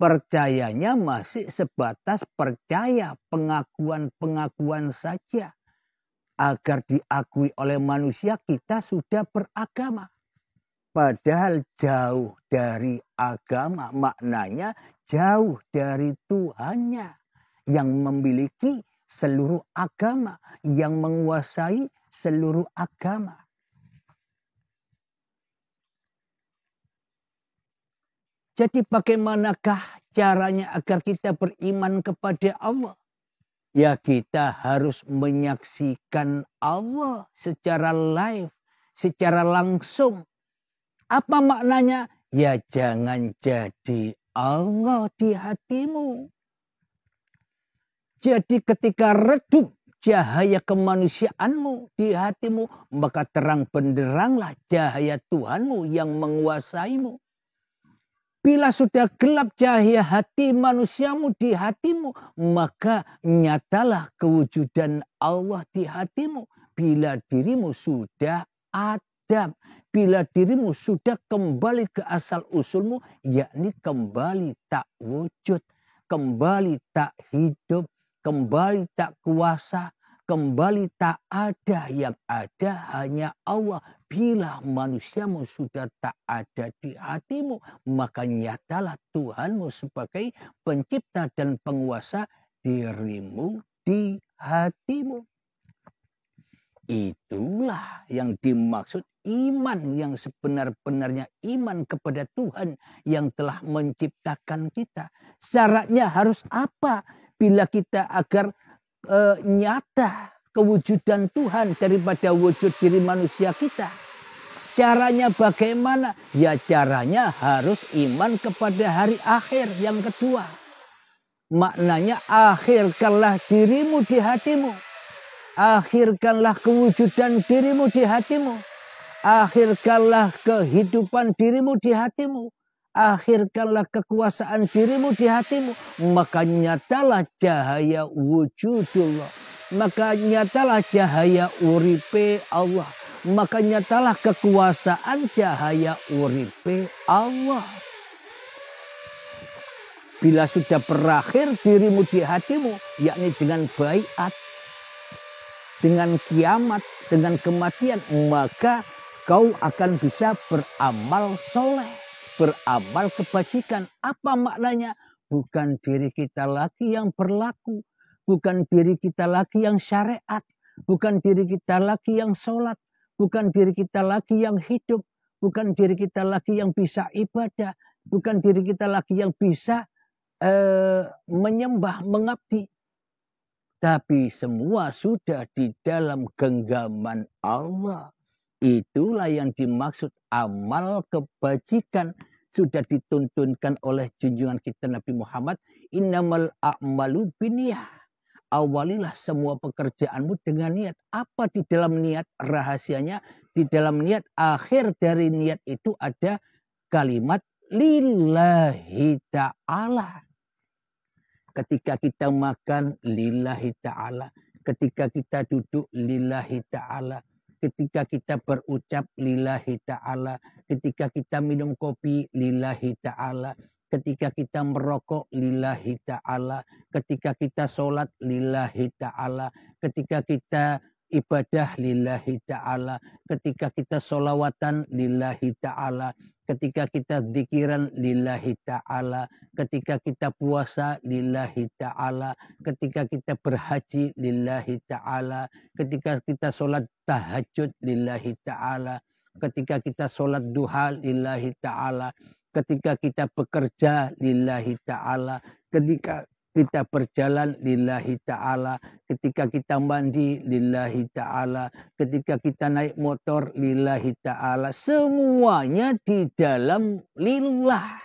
Percayanya masih sebatas percaya, pengakuan-pengakuan saja. Agar diakui oleh manusia kita sudah beragama. Padahal jauh dari agama, maknanya jauh dari Tuhannya yang memiliki seluruh agama, yang menguasai seluruh agama. Jadi bagaimanakah caranya agar kita beriman kepada Allah? Ya kita harus menyaksikan Allah secara live, secara langsung. Apa maknanya? Ya jangan jadi Allah di hatimu. Jadi ketika redup cahaya kemanusiaanmu di hatimu, maka terang benderanglah cahaya Tuhanmu yang menguasaimu. Bila sudah gelap cahaya hati manusiamu di hatimu, maka nyatalah kewujudan Allah di hatimu. Bila dirimu sudah adam, bila dirimu sudah kembali ke asal usulmu, yakni kembali tak wujud, kembali tak hidup, kembali tak kuasa, kembali tak ada, yang ada hanya Allah. Bila manusiamu sudah tak ada di hatimu, maka nyatalah Tuhanmu sebagai pencipta dan penguasa dirimu di hatimu. Itulah yang dimaksud iman yang sebenar-benarnya, iman kepada Tuhan yang telah menciptakan kita. Syaratnya harus apa? Bila kita agar nyata kewujudan Tuhan daripada wujud diri manusia kita. Caranya bagaimana? Ya caranya harus iman kepada hari akhir yang kedua. Maknanya akhirkanlah dirimu di hatimu. Akhirkanlah kewujudan dirimu di hatimu. Akhirkanlah kehidupan dirimu di hatimu. Akhirkanlah kekuasaan dirimu di hatimu. Maka nyatalah cahaya wujudullah. Maka nyatalah cahaya uripe Allah. Maka nyatalah kekuasaan cahaya uripe Allah. Bila sudah berakhir dirimu di hatimu, yakni dengan baiat, dengan kiamat, dengan kematian, maka kau akan bisa beramal soleh, beramal kebajikan. Apa maknanya? Bukan diri kita lagi yang berlaku, bukan diri kita lagi yang syariat, bukan diri kita lagi yang sholat, bukan diri kita lagi yang hidup, bukan diri kita lagi yang bisa ibadah, bukan diri kita lagi yang bisa menyembah, mengabdi. Tapi semua sudah di dalam genggaman Allah. Itulah yang dimaksud amal kebajikan. Sudah dituntunkan oleh junjungan kita Nabi Muhammad. Innamal a'malu binniyah. Awalilah semua pekerjaanmu dengan niat. Apa di dalam niat? Rahasianya di dalam niat, akhir dari niat itu ada kalimat lillahi ta'ala. Ketika kita makan lillahi ta'ala. Ketika kita duduk lillahi ta'ala. Ketika kita berucap lillahi ta'ala. Ketika kita minum kopi lillahi ta'ala. Ketika kita merokok lillahi ta'ala. Ketika kita sholat lillahi ta'ala. Ketika kita ibadah lillahi ta'ala. Ketika kita sholawatan lillahi ta'ala. Ketika kita dzikiran lillahi ta'ala. Ketika kita puasa lillahi ta'ala. Ketika kita berhaji lillahi ta'ala. Ketika kita sholat tahajud lillahi ta'ala. Ketika kita sholat duha lillahi ta'ala. Ketika kita bekerja lillahi ta'ala. Ketika kita berjalan lillahi ta'ala. Ketika kita mandi lillahi ta'ala. Ketika kita naik motor lillahi ta'ala. Semuanya di dalam lillah.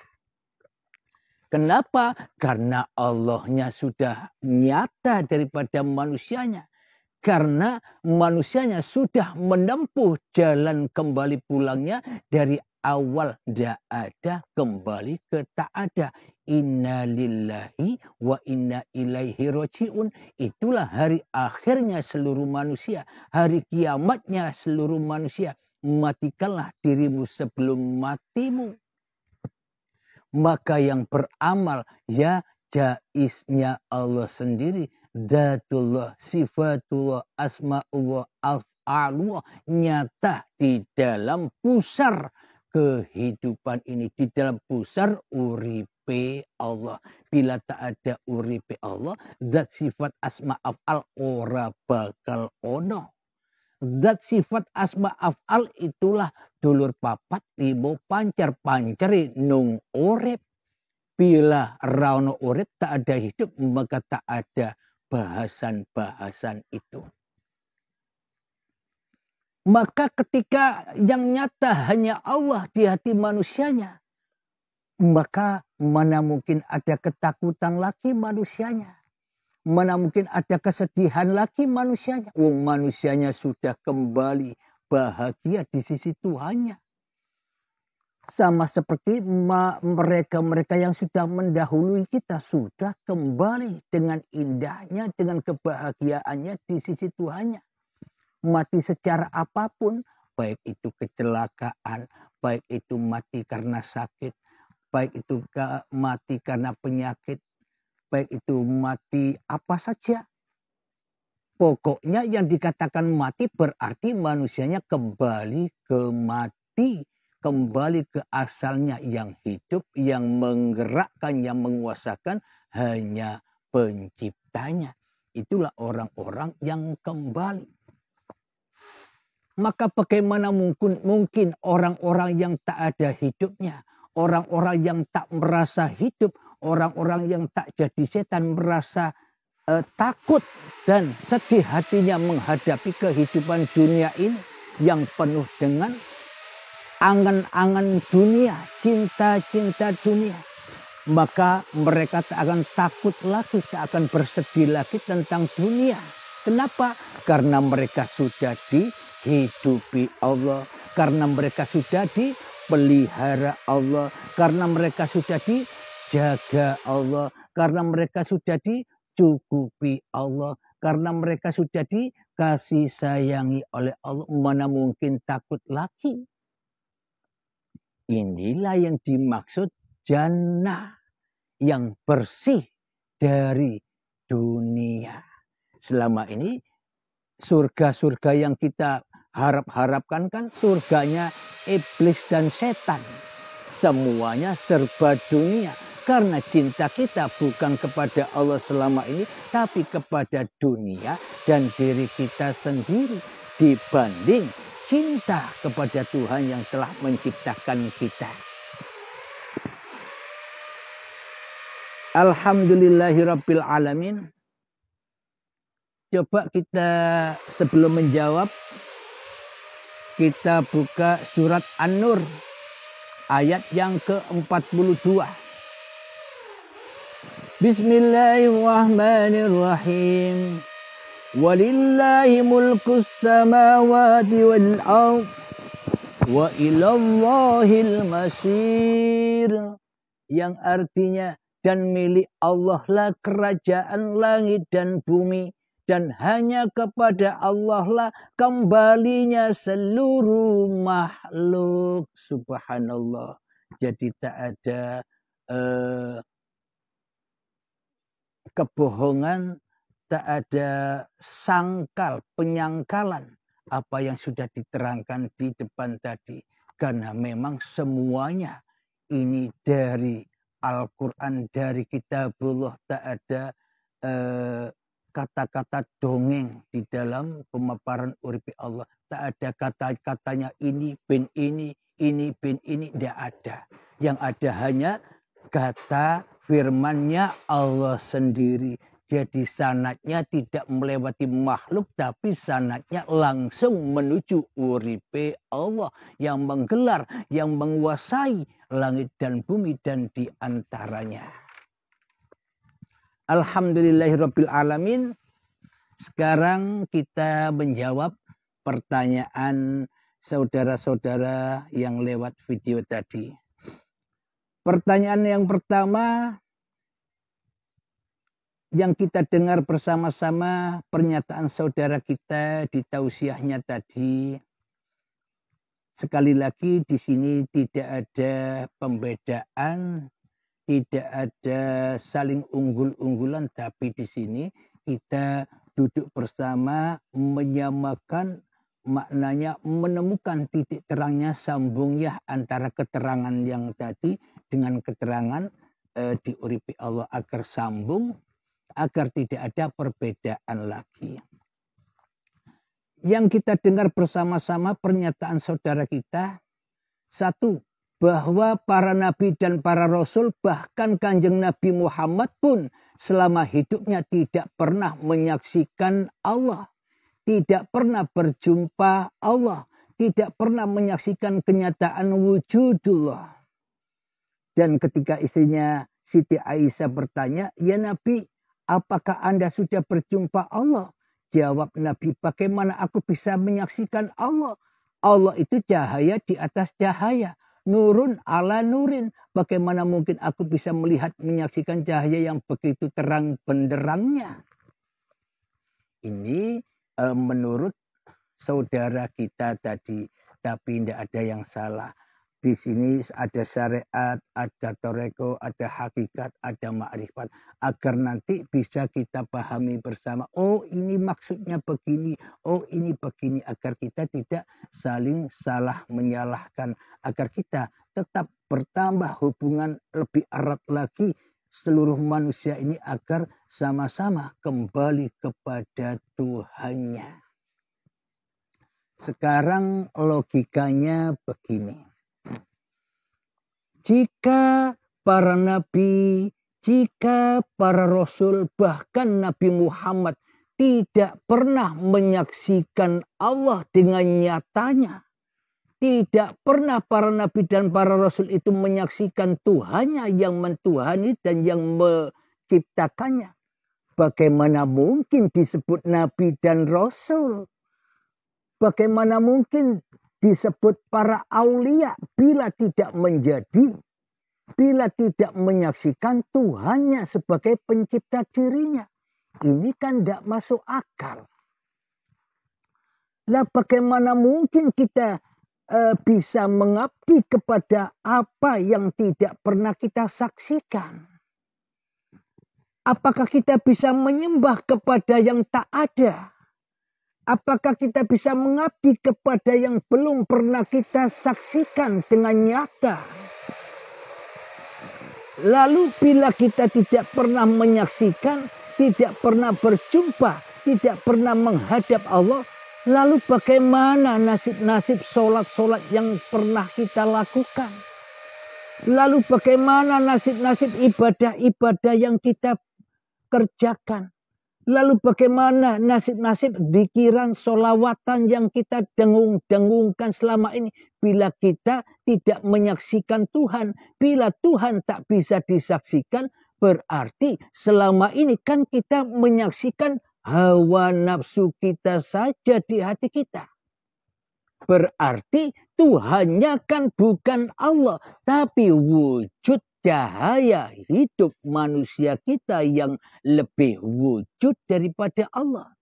Kenapa? Karena Allahnya sudah nyata daripada manusianya. Karena manusianya sudah menempuh jalan kembali pulangnya dari awal tidak ada kembali ke tak ada. Inna lillahi wa inna ilaihi roji'un. Itulah hari akhirnya seluruh manusia. Hari kiamatnya seluruh manusia. Matikanlah dirimu sebelum matimu. Maka yang beramal ya jaiznya Allah sendiri. Dzatullah, sifatullah, asma'ullah, af'alullah nyata di dalam pusar kehidupan ini, di dalam pusar uripe Allah. Bila tak ada uripe Allah, zat sifat asma af'al ora bakal ono. Zat sifat asma af'al itulah dulur papat limo pancar pancari nung urip. Bila rano urip tak ada hidup, maka tak ada bahasan-bahasan itu. Maka ketika yang nyata hanya Allah di hati manusianya, maka mana mungkin ada ketakutan lagi manusianya. Mana mungkin ada kesedihan lagi manusianya. Manusianya sudah kembali bahagia di sisi Tuhannya. Sama seperti mereka-mereka yang sudah mendahului kita sudah kembali dengan indahnya, dengan kebahagiaannya di sisi Tuhannya. Mati secara apapun, baik itu kecelakaan, baik itu mati karena sakit, baik itu mati karena penyakit, baik itu mati apa saja. Pokoknya yang dikatakan mati berarti manusianya kembali ke mati. Kembali ke asalnya yang hidup, yang menggerakkan, yang menguasakan hanya penciptanya. Itulah orang-orang yang kembali. Maka bagaimana mungkin orang-orang yang tak ada hidupnya, orang-orang yang tak merasa hidup, orang-orang yang tak jadi setan merasa takut dan sedih hatinya menghadapi kehidupan dunia ini yang penuh dengan angan-angan dunia, cinta-cinta dunia. Maka mereka tak akan takut lagi, tak akan bersedih lagi tentang dunia. Kenapa? Karena mereka sudah dihidupi Allah. Karena mereka sudah dipelihara Allah. Karena mereka sudah dijaga Allah. Karena mereka sudah dicukupi Allah. Karena mereka sudah dikasih sayangi oleh Allah. Mana mungkin takut lagi? Inilah yang dimaksud jannah yang bersih dari dunia. Selama ini surga-surga yang kita harap-harapkan kan surganya iblis dan setan. Semuanya serba dunia. Karena cinta kita bukan kepada Allah selama ini, tapi kepada dunia dan diri kita sendiri dibanding cinta kepada Tuhan yang telah menciptakan kita. Alhamdulillahirabbil alamin. Coba kita sebelum menjawab, kita buka surat An-Nur ayat yang ke-42. Bismillahirrahmanirrahim. Walillahi mulkus samawati wal ardh wa ilallahil masir. Yang artinya dan milik Allah lah kerajaan langit dan bumi. Dan hanya kepada Allah lah kembalinya seluruh makhluk. Subhanallah. Jadi tak ada kebohongan, tak ada sangkal, penyangkalan apa yang sudah diterangkan di depan tadi. Karena memang semuanya ini dari Al-Quran, dari Kitabullah, tak ada kata-kata dongeng di dalam pemaparan uripi Allah. Tak ada kata-katanya ini bin ini bin ini, tidak ada. Yang ada hanya kata firman-Nya Allah sendiri. Jadi sanadnya tidak melewati makhluk, tapi sanadnya langsung menuju uripe Allah yang menggelar, yang menguasai langit dan bumi dan di antaranya. Alhamdulillahirabbil alamin. Sekarang kita menjawab pertanyaan saudara-saudara yang lewat video tadi. Pertanyaan yang pertama yang kita dengar bersama-sama pernyataan saudara kita di tausiahnya tadi. Sekali lagi di sini tidak ada pembedaan tidak ada saling unggul-unggulan, tapi di sini kita duduk bersama menyamakan maknanya, menemukan titik terangnya, sambung ya antara keterangan yang tadi dengan keterangan diuripi Allah agar sambung, agar tidak ada perbedaan lagi. Yang kita dengar bersama-sama pernyataan saudara kita, satu, bahwa para nabi dan para rasul, bahkan Kanjeng Nabi Muhammad pun selama hidupnya tidak pernah menyaksikan Allah, tidak pernah berjumpa Allah, tidak pernah menyaksikan kenyataan wujudullah. Dan ketika istrinya Siti Aisyah bertanya, "Ya Nabi, apakah Anda sudah berjumpa Allah?" Jawab Nabi, "Bagaimana aku bisa menyaksikan Allah? Allah itu cahaya di atas cahaya. Nurun ala nurin. Bagaimana mungkin aku bisa melihat, menyaksikan cahaya yang begitu terang benderangnya?" Ini menurut saudara kita tadi, tapi tidak ada yang salah. Di sini ada syariat, ada toreko, ada hakikat, ada ma'rifat. Agar nanti bisa kita pahami bersama. Oh ini maksudnya begini, oh ini begini. Agar kita tidak saling salah menyalahkan. Agar kita tetap bertambah hubungan lebih erat lagi seluruh manusia ini. Agar sama-sama kembali kepada Tuhannya. Sekarang logikanya begini. Jika para nabi, jika para rasul, bahkan Nabi Muhammad tidak pernah menyaksikan Allah dengan nyatanya, tidak pernah para nabi dan para rasul itu menyaksikan Tuhannya yang mentuhani dan yang menciptakannya, bagaimana mungkin disebut nabi dan rasul? Bagaimana mungkin disebut para aulia bila tidak menjadi, bila tidak menyaksikan Tuhannya sebagai pencipta dirinya? Ini kan tidak masuk akal. Lah bagaimana mungkin kita bisa mengabdi kepada apa yang tidak pernah kita saksikan? Apakah kita bisa menyembah kepada yang tak ada? Apakah kita bisa mengabdi kepada yang belum pernah kita saksikan dengan nyata? Lalu bila kita tidak pernah menyaksikan, tidak pernah berjumpa, tidak pernah menghadap Allah, lalu bagaimana nasib-nasib solat-solat yang pernah kita lakukan? Lalu bagaimana nasib-nasib ibadah-ibadah yang kita kerjakan? Lalu bagaimana nasib-nasib zikiran, solawatan yang kita dengung-dengungkan selama ini? Bila kita tidak menyaksikan Tuhan, bila Tuhan tak bisa disaksikan, berarti selama ini kan kita menyaksikan hawa nafsu kita saja di hati kita. Berarti Tuhannya kan bukan Allah, tapi wujud cahaya hidup manusia kita yang lebih wujud daripada Allah.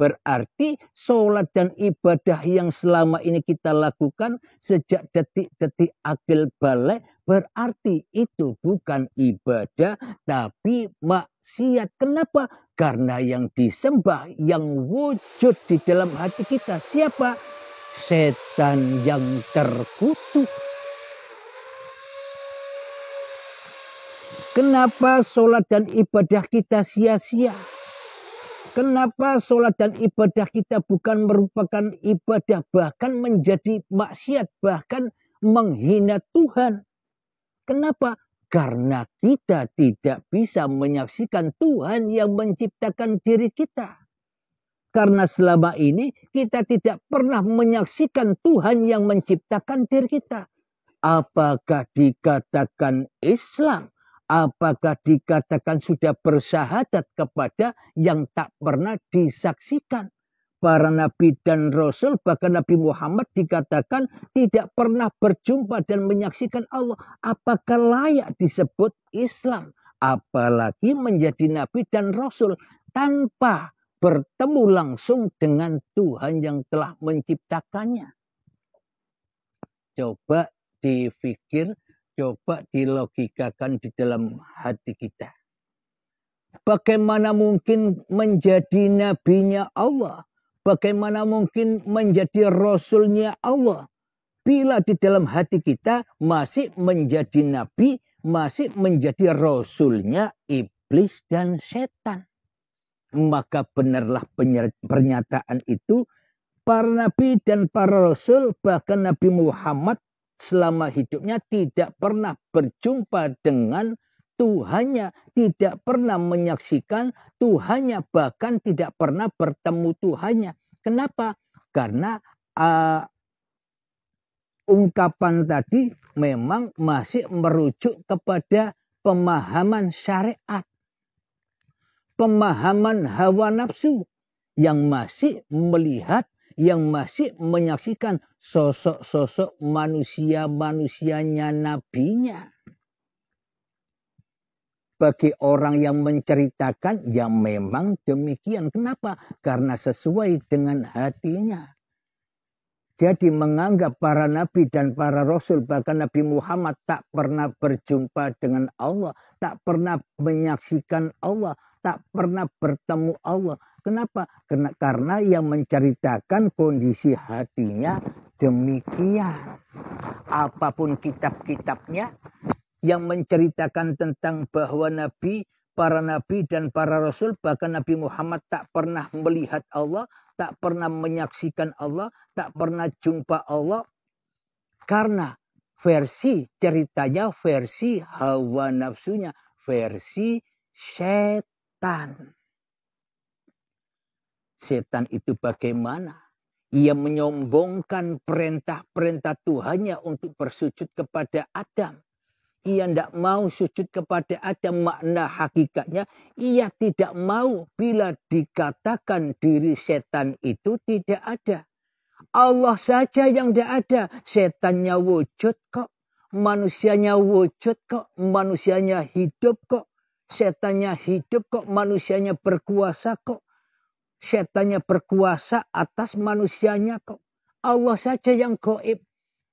Berarti sholat dan ibadah yang selama ini kita lakukan sejak detik-detik akil balik, berarti itu bukan ibadah tapi maksiat. Kenapa? Karena yang disembah, yang wujud di dalam hati kita siapa? Setan yang terkutuk. Kenapa sholat dan ibadah kita sia-sia? Kenapa sholat dan ibadah kita bukan merupakan ibadah, bahkan menjadi maksiat, bahkan menghina Tuhan? Kenapa? Karena kita tidak bisa menyaksikan Tuhan yang menciptakan diri kita. Karena selama ini kita tidak pernah menyaksikan Tuhan yang menciptakan diri kita. Apakah dikatakan Islam? Apakah dikatakan sudah bersyahadat kepada yang tak pernah disaksikan? Para nabi dan rasul, bahkan Nabi Muhammad dikatakan tidak pernah berjumpa dan menyaksikan Allah. Apakah layak disebut Islam? Apalagi menjadi nabi dan rasul tanpa bertemu langsung dengan Tuhan yang telah menciptakannya. Coba dipikir Coba dilogikakan di dalam hati kita. Bagaimana mungkin menjadi nabinya Allah? Bagaimana mungkin menjadi rasulnya Allah? Bila di dalam hati kita masih menjadi nabi, masih menjadi rasulnya iblis dan setan. Maka benarlah pernyataan itu, para nabi dan para rasul, bahkan Nabi Muhammad selama hidupnya tidak pernah berjumpa dengan Tuhannya, tidak pernah menyaksikan Tuhannya, bahkan tidak pernah bertemu Tuhannya. Kenapa? Karena ungkapan tadi memang masih merujuk kepada pemahaman syariat, pemahaman hawa nafsu yang masih melihat, yang masih menyaksikan sosok-sosok manusia-manusianya nabinya. Bagi orang yang menceritakan, ya memang demikian. Kenapa? Karena sesuai dengan hatinya. Jadi menganggap para nabi dan para rasul, bahkan Nabi Muhammad tak pernah berjumpa dengan Allah, tak pernah menyaksikan Allah, tak pernah bertemu Allah. Kenapa? Karena yang menceritakan kondisi hatinya demikian. Apapun kitab-kitabnya yang menceritakan tentang bahwa para nabi dan para rasul, bahkan Nabi Muhammad tak pernah melihat Allah, tak pernah menyaksikan Allah, tak pernah jumpa Allah. Karena versi ceritanya, versi hawa nafsunya, versi setan. Setan itu bagaimana? Ia menyombongkan perintah-perintah Tuhannya untuk bersujud kepada Adam. Ia tidak mau sujud kepada Adam. Makna hakikatnya ia tidak mau bila dikatakan diri setan itu tidak ada. Allah saja yang tidak ada. Setannya wujud kok. Manusianya wujud kok. Manusianya hidup kok. Setannya hidup kok. Manusianya berkuasa kok. Setannya berkuasa atas manusianya kok. Allah saja yang gaib.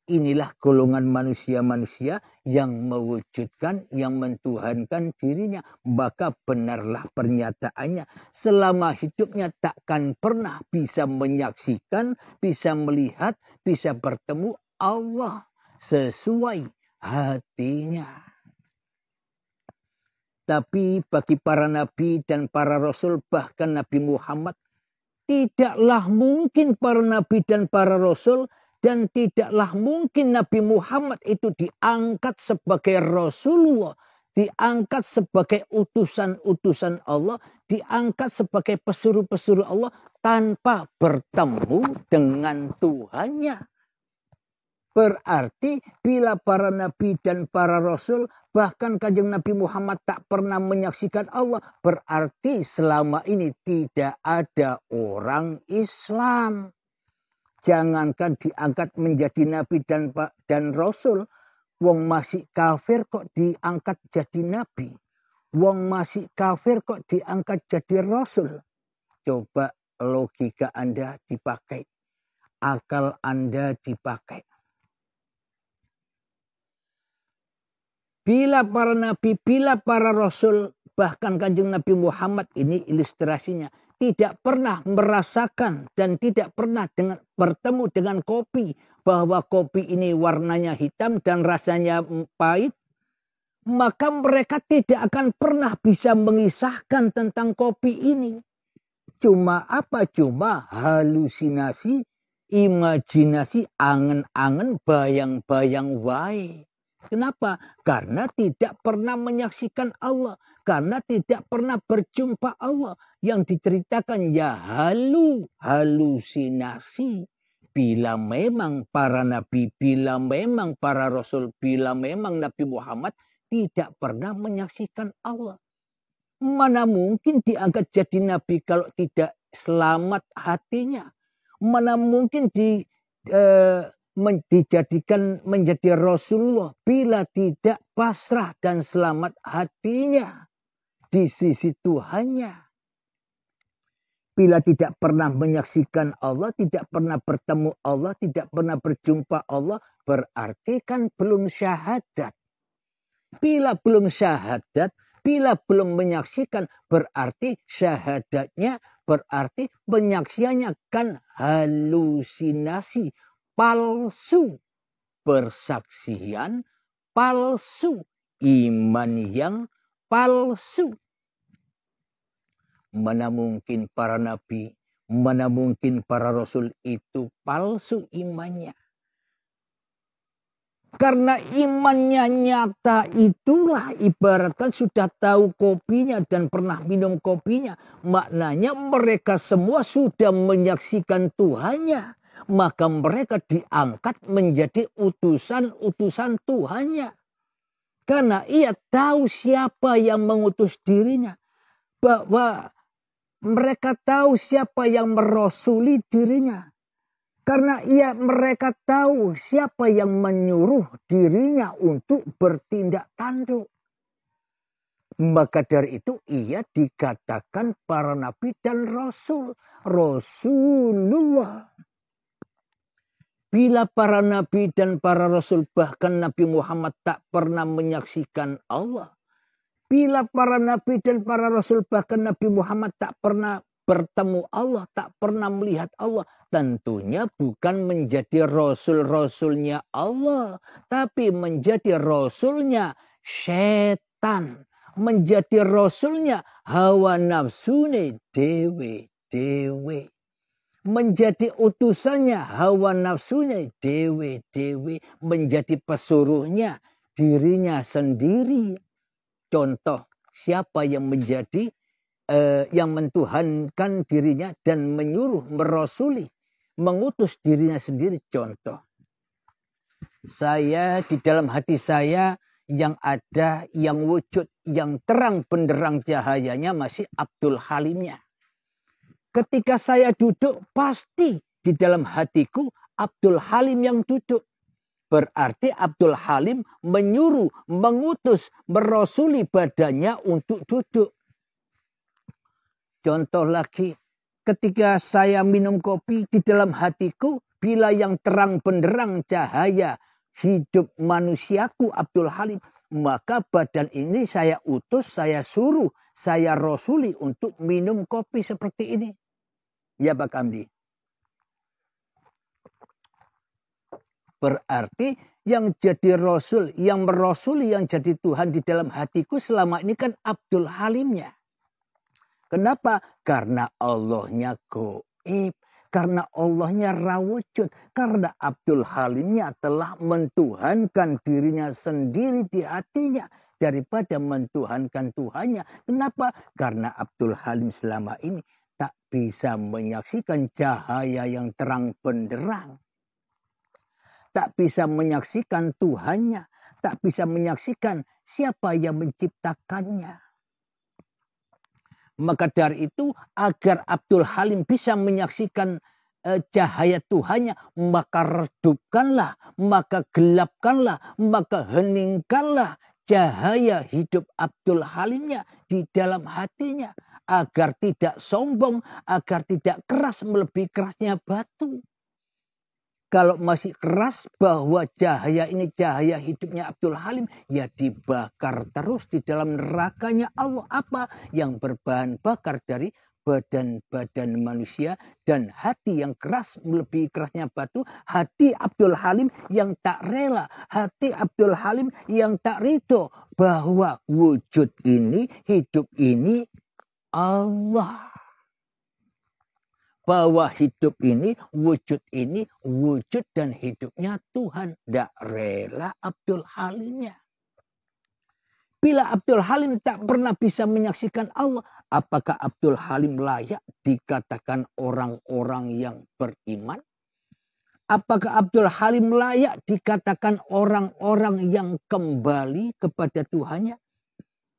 Inilah golongan manusia-manusia yang mewujudkan, yang mentuhankan dirinya. Maka benarlah pernyataannya. Selama hidupnya takkan pernah bisa menyaksikan, bisa melihat, bisa bertemu Allah sesuai hatinya. Tapi bagi para nabi dan para rasul, bahkan Nabi Muhammad, tidaklah mungkin para nabi dan para rasul, dan tidaklah mungkin Nabi Muhammad itu diangkat sebagai Rasulullah, diangkat sebagai utusan-utusan Allah, diangkat sebagai pesuruh-pesuruh Allah tanpa bertemu dengan Tuhannya. Berarti bila para nabi dan para rasul, bahkan kanjeng Nabi Muhammad tak pernah menyaksikan Allah, berarti selama ini tidak ada orang Islam. Jangankan diangkat menjadi nabi dan rasul, wong masih kafir kok diangkat jadi nabi. Wong masih kafir kok diangkat jadi rasul. Coba logika Anda dipakai. Akal Anda dipakai. Bila para nabi, bila para rasul, bahkan kanjeng Nabi Muhammad, ini ilustrasinya, tidak pernah merasakan dan tidak pernah bertemu dengan kopi, bahwa kopi ini warnanya hitam dan rasanya pahit, maka mereka tidak akan pernah bisa mengisahkan tentang kopi ini. Cuma apa? Cuma halusinasi, imajinasi, angen-angen, bayang-bayang wae. Kenapa? Karena tidak pernah menyaksikan Allah. Karena tidak pernah berjumpa Allah. Yang diceritakan ya halusinasi. Bila memang para nabi, bila memang para rasul, bila memang Nabi Muhammad tidak pernah menyaksikan Allah. Mana mungkin diangkat jadi nabi kalau tidak selamat hatinya. Mana mungkin dijadikan menjadi Rasulullah bila tidak pasrah dan selamat hatinya di sisi Tuhannya. Bila tidak pernah menyaksikan Allah, tidak pernah bertemu Allah, tidak pernah berjumpa Allah, berarti kan belum syahadat. Bila belum syahadat, bila belum menyaksikan, berarti syahadatnya, berarti penyaksiannya kan halusinasi, palsu. Persaksian palsu, iman yang palsu. Mana mungkin para nabi, mana mungkin para rasul itu palsu imannya. Karena imannya nyata itulah ibaratkan sudah tahu kopinya dan pernah minum kopinya. Maknanya mereka semua sudah menyaksikan Tuhannya. Maka mereka diangkat menjadi utusan-utusan Tuhannya. Karena ia tahu siapa yang mengutus dirinya. Bahwa mereka tahu siapa yang merasuli dirinya. Karena mereka tahu siapa yang menyuruh dirinya untuk bertindak tanduk. Maka dari itu ia dikatakan para nabi dan rasul. Rasulullah. Bila para nabi dan para rasul bahkan Nabi Muhammad tak pernah menyaksikan Allah. Bila para nabi dan para rasul bahkan Nabi Muhammad tak pernah bertemu Allah, tak pernah melihat Allah, tentunya bukan menjadi rasul-rasulnya Allah, tapi menjadi rasulnya setan, menjadi rasulnya hawa nafsune dewe-dewe, menjadi utusannya hawa nafsunya dewe-dewe, menjadi pesuruhnya dirinya sendiri. Contoh, siapa yang menjadi yang mentuhankan dirinya dan menyuruh, merasuli, mengutus dirinya sendiri. Contoh, saya di dalam hati saya yang ada, yang wujud, yang terang benderang cahayanya masih Abdul Halimnya. Ketika saya duduk, pasti di dalam hatiku Abdul Halim yang duduk. Berarti Abdul Halim menyuruh, mengutus, merasuli badannya untuk duduk. Contoh lagi, ketika saya minum kopi di dalam hatiku, bila yang terang benderang cahaya hidup manusiaku Abdul Halim, maka badan ini saya utus, saya suruh, saya rasuli untuk minum kopi seperti ini. Ya Pak Kamdi. Berarti yang jadi rasul, yang merasuli, yang jadi Tuhan di dalam hatiku selama ini kan Abdul Halimnya. Kenapa? Karena Allahnya gaib, karena Allahnya rawujud, karena Abdul Halimnya telah mentuhankan dirinya sendiri di hatinya daripada mentuhankan Tuhannya. Kenapa? Karena Abdul Halim selama ini tak bisa menyaksikan cahaya yang terang benderang. Tak bisa menyaksikan Tuhannya, tak bisa menyaksikan siapa yang menciptakannya. Maka dari itu agar Abdul Halim bisa menyaksikan cahaya Tuhannya, maka redupkanlah, maka gelapkanlah, maka heningkanlah cahaya hidup Abdul Halimnya di dalam hatinya. Agar tidak sombong, agar tidak keras melebihi kerasnya batu. Kalau masih keras bahwa cahaya ini cahaya hidupnya Abdul Halim, ya dibakar terus di dalam nerakanya Allah. Apa? Yang berbahan bakar dari badan-badan manusia dan hati yang keras melebihi kerasnya batu. Hati Abdul Halim yang tak rela, hati Abdul Halim yang tak ridho bahwa wujud ini, hidup ini Allah. Bahwa hidup ini, wujud dan hidupnya Tuhan. Tidak rela Abdul Halimnya. Bila Abdul Halim tak pernah bisa menyaksikan Allah, apakah Abdul Halim layak dikatakan orang-orang yang beriman? Apakah Abdul Halim layak dikatakan orang-orang yang kembali kepada Tuhannya?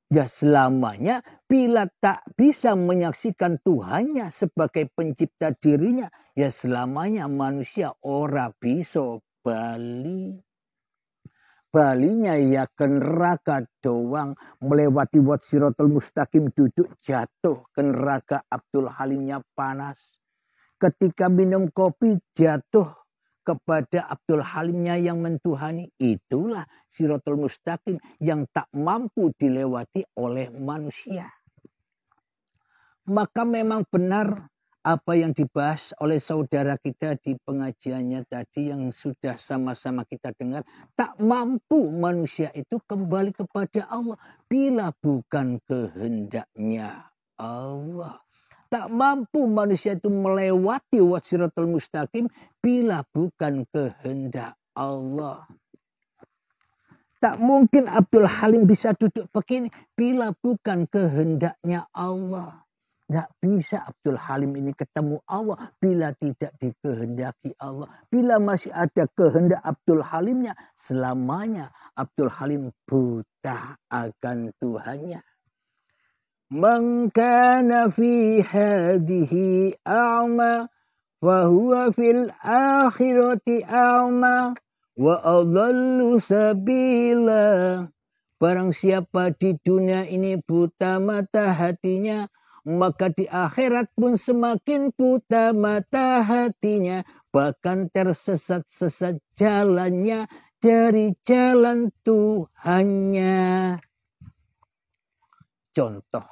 Ya selamanya bila tak bisa menyaksikan Tuhannya sebagai pencipta dirinya, ya selamanya manusia ora bisa bali. Balinya ya ke neraka doang, melewati wat siratal mustaqim, duduk jatuh ke neraka. Abdul Halimnya panas. Ketika minum kopi jatuh kepada Abdul Halimnya yang mentuhani. Itulah Shiratal Mustaqim yang tak mampu dilewati oleh manusia. Maka memang benar apa yang dibahas oleh saudara kita di pengajiannya tadi yang sudah sama-sama kita dengar. Tak mampu manusia itu kembali kepada Allah bila bukan kehendaknya Allah. Tak mampu manusia itu melewati Shiratal Mustaqim bila bukan kehendak Allah. Tak mungkin Abdul Halim bisa duduk begini bila bukan kehendaknya Allah. Tidak bisa Abdul Halim ini ketemu Allah bila tidak dikehendaki Allah. Bila masih ada kehendak Abdul Halimnya, selamanya Abdul Halim buta akan Tuhannya. Man kana fi hadhihi a'ma fahuwa fil akhirati a'ma wa adallu sabila. Barang siapa di dunia ini buta mata hatinya, maka di akhirat pun semakin buta mata hatinya, bahkan tersesat-sesat jalannya dari jalan Tuhannya. Contoh,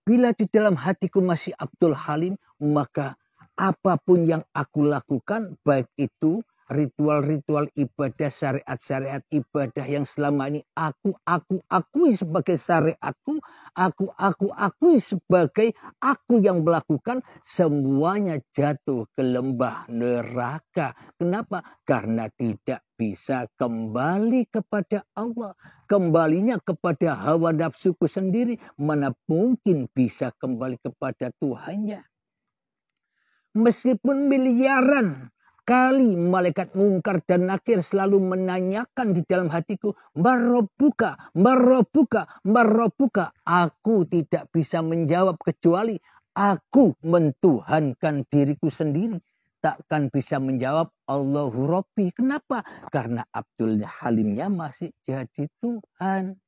bila di dalam hatiku masih Abdul Halim, maka apapun yang aku lakukan, baik itu ritual-ritual ibadah, syariat-syariat ibadah yang selama ini aku akui sebagai syariatku, aku akui sebagai aku yang melakukan, semuanya jatuh ke lembah neraka. Kenapa? Karena tidak bisa kembali kepada Allah. Kembalinya kepada hawa nafsuku sendiri, mana mungkin bisa kembali kepada Tuhannya. Meskipun miliaran kali malaikat mungkar dan nakir selalu menanyakan di dalam hatiku, Marrobuka, Marrobuka, Marrobuka. Aku tidak bisa menjawab kecuali aku mentuhankan diriku sendiri. Takkan bisa menjawab Allahu Rabbi. Kenapa? Karena Abdul Halimnya masih jadi Tuhan.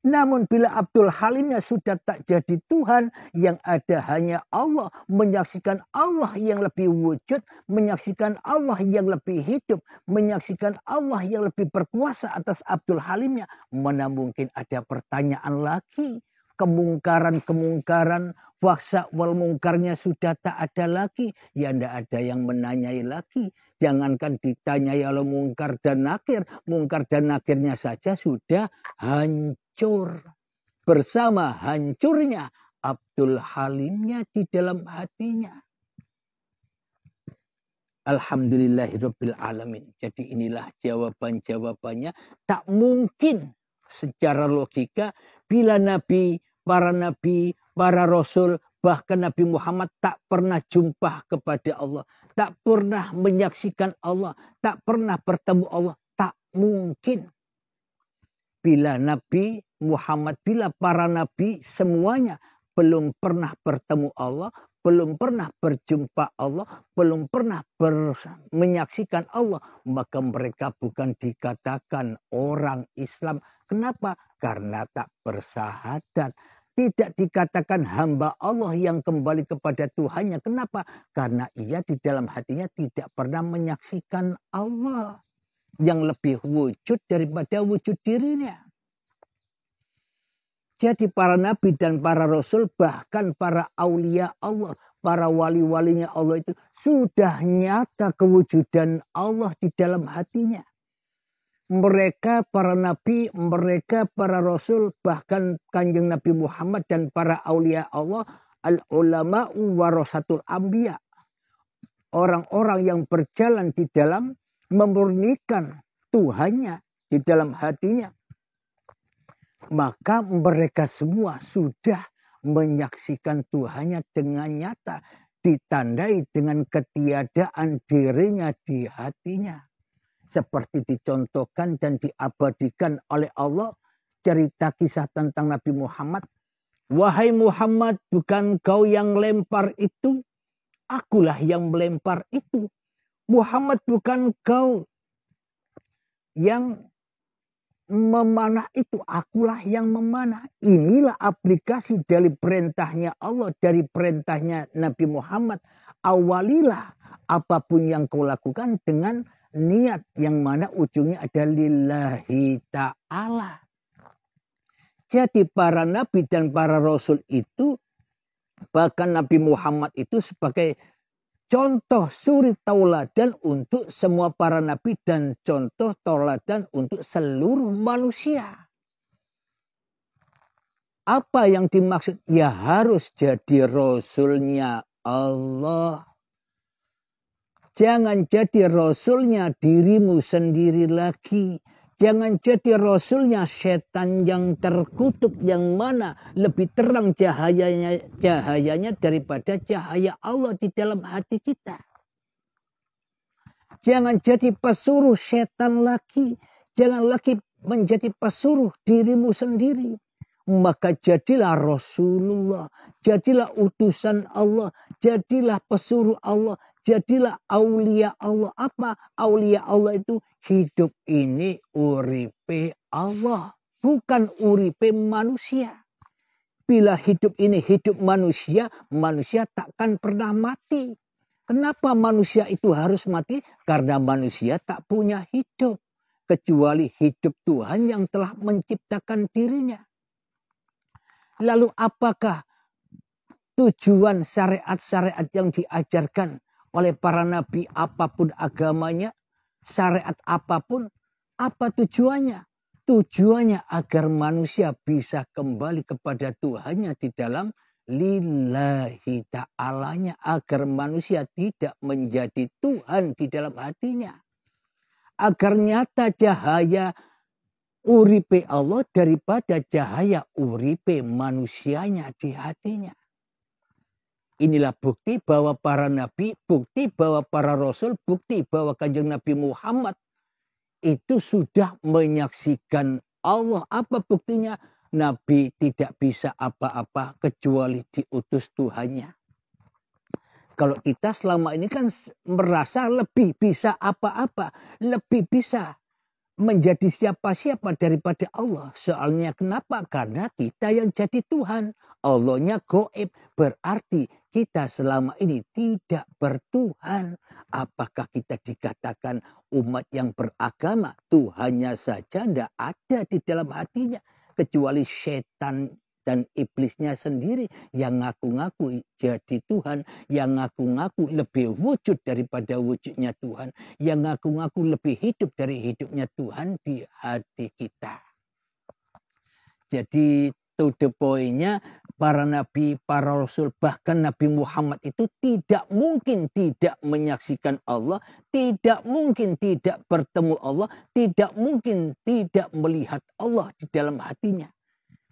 Namun bila Abdul Halimnya sudah tak jadi Tuhan, yang ada hanya Allah, menyaksikan Allah yang lebih wujud, menyaksikan Allah yang lebih hidup, menyaksikan Allah yang lebih berkuasa atas Abdul Halimnya, mana mungkin ada pertanyaan lagi. Kemungkaran, faksa wal mungkarnya sudah tak ada lagi. Ya tidak ada yang menanyai lagi. Jangankan ditanyai oleh mungkar dan nakirnya saja sudah hancur. Bersama hancurnya Abdul Halimnya di dalam hatinya. Alhamdulillahirabbil alamin. Jadi inilah jawaban-jawabannya. Tak mungkin secara logika bila nabi, para rasul, bahkan Nabi Muhammad tak pernah jumpa kepada Allah, tak pernah menyaksikan Allah, tak pernah bertemu Allah, tak mungkin. Bila Nabi Muhammad, bila para nabi semuanya belum pernah bertemu Allah, belum pernah berjumpa Allah, belum pernah menyaksikan Allah, maka mereka bukan dikatakan orang Islam. Kenapa? Karena tak bersahadat. Tidak dikatakan hamba Allah yang kembali kepada Tuhannya. Kenapa? Karena ia di dalam hatinya tidak pernah menyaksikan Allah yang lebih wujud daripada wujud dirinya. Jadi para nabi dan para rasul, bahkan para aulia Allah, para wali-walinya Allah itu sudah nyata kewujudan Allah di dalam hatinya. Mereka para nabi, mereka para rasul, bahkan kanjeng Nabi Muhammad dan para aulia Allah, al-ulama'u warasatul anbiya. Orang-orang yang berjalan di dalam memurnikan Tuhannya di dalam hatinya. Maka mereka semua sudah menyaksikan Tuhannya dengan nyata. Ditandai dengan ketiadaan dirinya di hatinya. Seperti dicontohkan dan diabadikan oleh Allah cerita kisah tentang Nabi Muhammad. Wahai Muhammad, bukan kau yang lempar itu? Akulah yang melempar itu. Muhammad, bukan kau yang memanah itu? Akulah yang memanah. Inilah aplikasi dari perintahnya Allah, dari perintahnya Nabi Muhammad. awalilah apapun yang kau lakukan dengan niat yang mana ujungnya ada lillahi ta'ala. Jadi para nabi dan para rasul itu, bahkan Nabi Muhammad itu sebagai contoh suri tauladan untuk semua para nabi dan contoh tauladan untuk seluruh manusia. Apa yang dimaksud? Ya harus jadi rasulnya Allah. Jangan jadi rasulnya dirimu sendiri lagi. Jangan jadi rasulnya setan yang terkutuk, yang mana lebih terang cahayanya daripada cahaya Allah di dalam hati kita. Jangan jadi pesuruh setan lagi. Jangan lagi menjadi pesuruh dirimu sendiri. Maka jadilah Rasulullah, jadilah utusan Allah, jadilah pesuruh Allah, jadilah aulia Allah. Apa aulia Allah itu? Hidup ini uripe Allah, bukan uripe manusia. Bila hidup ini hidup manusia, manusia takkan pernah mati. Kenapa manusia itu harus mati? Karena manusia tak punya hidup, kecuali hidup Tuhan yang telah menciptakan dirinya. Lalu apakah tujuan syariat-syariat yang diajarkan oleh para nabi, apapun agamanya, syariat apapun, apa tujuannya? Tujuannya agar manusia bisa kembali kepada Tuhannya di dalam lillahi ta'alanya, agar manusia tidak menjadi Tuhan di dalam hatinya. Agar nyata cahaya uripe Allah daripada cahaya uripe manusianya di hatinya. Inilah bukti bahwa para nabi, bukti bahwa para rasul, bukti bahwa Kanjeng Nabi Muhammad itu sudah menyaksikan Allah. Apa buktinya? Nabi tidak bisa apa-apa kecuali diutus Tuhannya. Kalau kita selama ini kan merasa lebih bisa apa-apa, lebih bisa menjadi siapa-siapa daripada Allah. Soalnya kenapa? Karena kita yang jadi Tuhan. Allahnya goib. Berarti kita selama ini tidak bertuhan. Apakah kita dikatakan umat yang beragama? Tuhannya saja tidak ada di dalam hatinya. Kecuali setan dan iblisnya sendiri yang ngaku-ngaku jadi Tuhan, yang ngaku-ngaku lebih wujud daripada wujudnya Tuhan, yang ngaku-ngaku lebih hidup dari hidupnya Tuhan di hati kita. Jadi to the point-nya, para nabi, para rasul, bahkan Nabi Muhammad itu tidak mungkin tidak menyaksikan Allah, tidak mungkin tidak bertemu Allah, tidak mungkin tidak melihat Allah di dalam hatinya.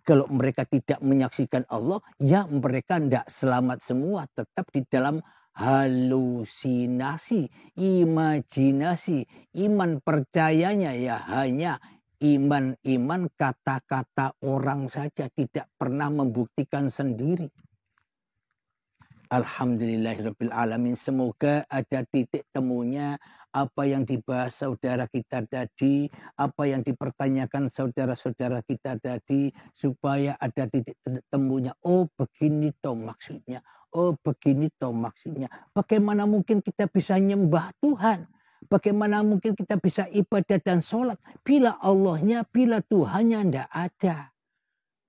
Kalau mereka tidak menyaksikan Allah, ya mereka tidak selamat semua. Tetap di dalam halusinasi, imajinasi. Iman percayanya ya hanya iman-iman kata-kata orang saja. Tidak pernah membuktikan sendiri. Alhamdulillahirabbil alamin. Semoga ada titik temunya apa yang dibahas saudara kita tadi, apa yang dipertanyakan saudara-saudara kita tadi, supaya ada titik temunya. Oh begini toh maksudnya. Oh begini toh maksudnya. Bagaimana mungkin kita bisa nyembah Tuhan? Bagaimana mungkin kita bisa ibadah dan sholat bila Allahnya, bila Tuhannya tidak ada?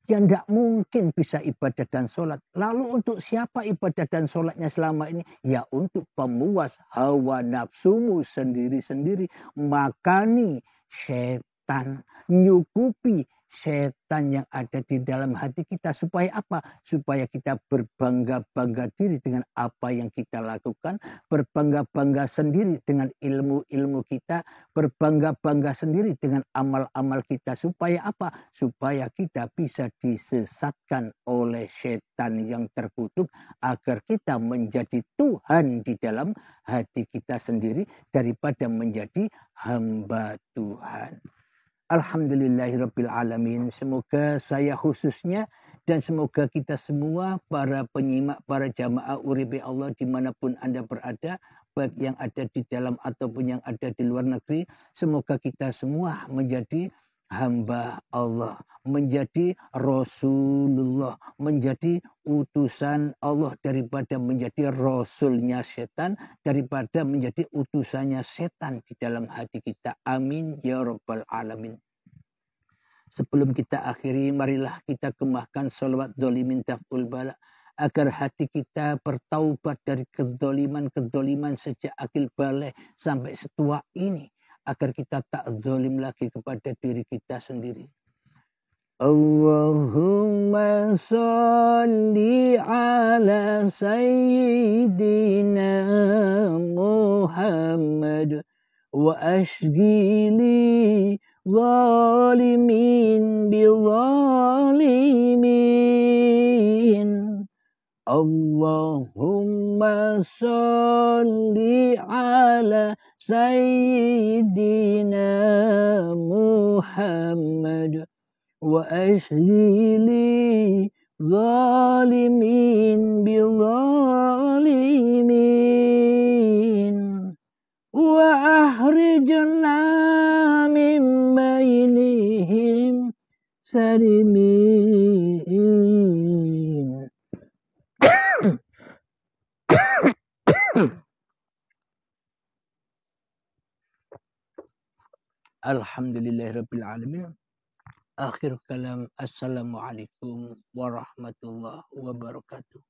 Yang tidak mungkin bisa ibadah dan sholat. Lalu untuk siapa ibadah dan sholatnya selama ini? Ya untuk pemuas hawa nafsumu sendiri-sendiri. Makani setan, nyukupi setan yang ada di dalam hati kita. Supaya apa? Supaya kita berbangga-bangga diri dengan apa yang kita lakukan. Berbangga-bangga sendiri dengan ilmu-ilmu kita. Berbangga-bangga sendiri dengan amal-amal kita. Supaya apa? Supaya kita bisa disesatkan oleh setan yang terkutuk. Agar kita menjadi Tuhan di dalam hati kita sendiri. Daripada menjadi hamba Tuhan. Alhamdulillahirabbil alamin. Semoga saya khususnya dan semoga kita semua para penyimak, para jamaah uripe Allah dimanapun Anda berada, baik yang ada di dalam ataupun yang ada di luar negeri, semoga kita semua menjadi hamba Allah, menjadi Rasulullah, menjadi utusan Allah daripada menjadi rasulnya setan, daripada menjadi utusannya setan di dalam hati kita. Amin ya rabbal alamin. Sebelum kita akhiri, marilah kita gemahkan sholawat dolimin taf'ul bala, agar hati kita bertaubat dari kedoliman-kedoliman sejak akil balik sampai setua ini, agar kita tak zalim lagi kepada diri kita sendiri. Allahumma salli ala sayyidina Muhammad wa ashghili zalimin bizalimin. Allahumma salli ala sayyidina Muhammad wa ashghili zalimin bizalimin wa ahrijna min bainihim salimin. Alhamdulillahirabbil alamin. Akhir kalam, assalamualaikum warahmatullahi wabarakatuh.